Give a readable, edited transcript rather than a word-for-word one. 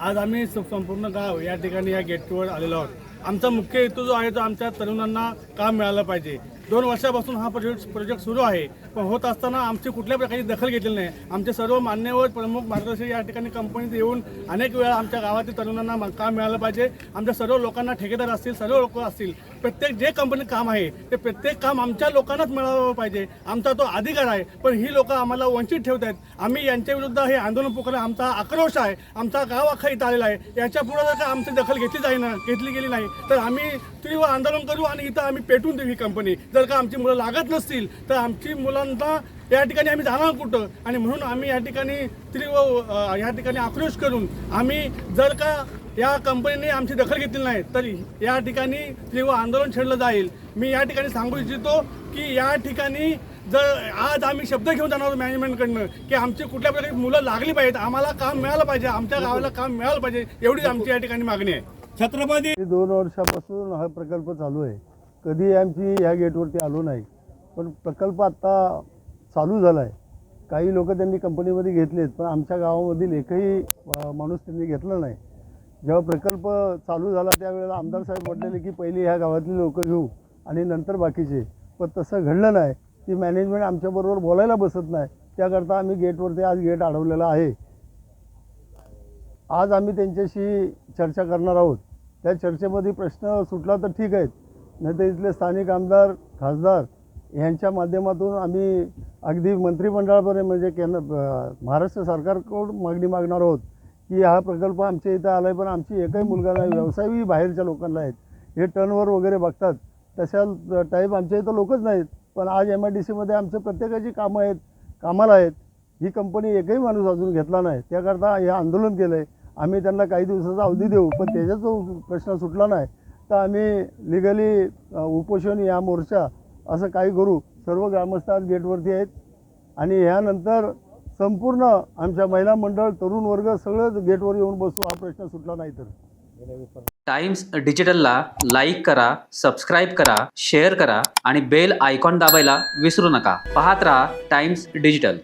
आज आम्ही संपूर्ण गाव या ठिकाणी या गेटवर आलेलो आहोत। आमचा मुख्य हेतू जो आहे तो आमच्या तरुणांना काम मिळालं पाहिजे। 2 वर्षापासून हा प्रोजेक्ट सुरू आहे, पण होत असताना आमची कुठल्या प्रकारची दखल घेतलेली नाही। आमचे सर्व मान्यवर प्रमुख मार्गदर्शक या ठिकाणी कंपनीत येऊन अनेक वेळा आमच्या गावातील तरुणांना काम मिळालं पाहिजे। आमच्या सर्व लोकांना, ठेकेदार असतील, सर्व लोक असतील, प्रत्येक जे कंपनी काम आहे ते प्रत्येक काम आमच्या लोकांनाच मिळालं पाहिजे। आमचा तो अधिकार आहे, पण ही लोक आम्हाला वंचित ठेवत आहेत। आम्ही यांच्या विरुद्ध हे आंदोलन पुकारलं, आमचा आक्रोश आहे, आमचा गाव अख्खा इथं आलेला आहे। याच्या पुढे जर का आमची दखल घेतली गेली नाही तर आम्ही तीव्र आंदोलन करू आणि इथं आम्ही पेटून देऊ ही कंपनी। जर का आमची मुलं लागत नसतील तर आमची मुलांना या ठिकाणी आम्ही जाणार कुठं, आणि म्हणून आम्ही या ठिकाणी आक्रोश करून आम्ही जर का या कंपनीने आमची दखल घेतली नाही तर या ठिकाणी तीव्र आंदोलन छेडलं जाईल। मी या ठिकाणी सांगू इच्छितो की या ठिकाणी जर आज आम्ही शब्द घेऊन जाणार मॅनेजमेंटकडनं की आमची कुठल्या प्रकारे मुलं लागली पाहिजेत, आम्हाला काम मिळालं पाहिजे, आमच्या गावाला काम मिळालं पाहिजे, एवढीच आमची या ठिकाणी मागणी आहे। छत्रपती 2 वर्षापासून हा प्रकल्प चालू आहे। कधी आमची ह्या गेटवरती आलो नाही, पण प्रकल्प आत्ता चालू झाला आहे। काही लोक त्यांनी कंपनीमध्ये घेतलेत, पण आमच्या गावामधील एकही माणूस त्यांनी घेतला नाही। जेव्हा प्रकल्प चालू झाला त्यावेळेला आमदार साहेब म्हटलेले की पहिले ह्या गावातली लोक घेऊ आणि नंतर बाकीचे, पण तसं घडलं नाही। ती मॅनेजमेंट आमच्याबरोबर बोलायला बसत नाही, त्याकरता आम्ही गेटवरती आज गेट अडवलेला आहे। आज आम्ही त्यांच्याशी चर्चा करणार आहोत। त्या चर्चेमध्ये प्रश्न सुटला तर ठीक आहेत, नाही तर इथले स्थानिक आमदार, खासदार यांच्या माध्यमातून आम्ही अगदी मंत्रिमंडळापर्यंत म्हणजे महाराष्ट्र सरकारकडून मागणी मागणार आहोत की हा प्रकल्प आमच्या इथं आला आहे, पण आमची एकही मुलगा नाही, व्यवसायही बाहेरच्या लोकांना आहेत, हे टर्नवर वगैरे बघतात, तशा टाईप आमच्या इथं लोकच नाहीत। पण आज MIDCमध्ये आमचं प्रत्येकाची कामं आहेत, कामाला आहेत। ही कंपनी एकही माणूस अजून घेतला नाही, त्याकरता हे आंदोलन केलं आहे। आम्ही त्यांना काही दिवसाचा अवधी देऊ, पण त्याचा जो प्रश्न सुटला नाही तर आम्ही लिगली उपोषण या मोर्चा असं काही करू। सर्व ग्रामस्थ आज गेटवरती आहेत आणि ह्यानंतर संपूर्ण आमच्या महिला मंडळ, तरुण वर्ग सगळं गेटवर येऊन बसू, हा प्रश्न सुटला नाही तर। टाइम्स डिजिटलला लाईक करा, सबस्क्राईब करा, शेअर करा आणि बेल आयकॉन दाबायला विसरू नका। पाहत रहा टाइम्स डिजिटल।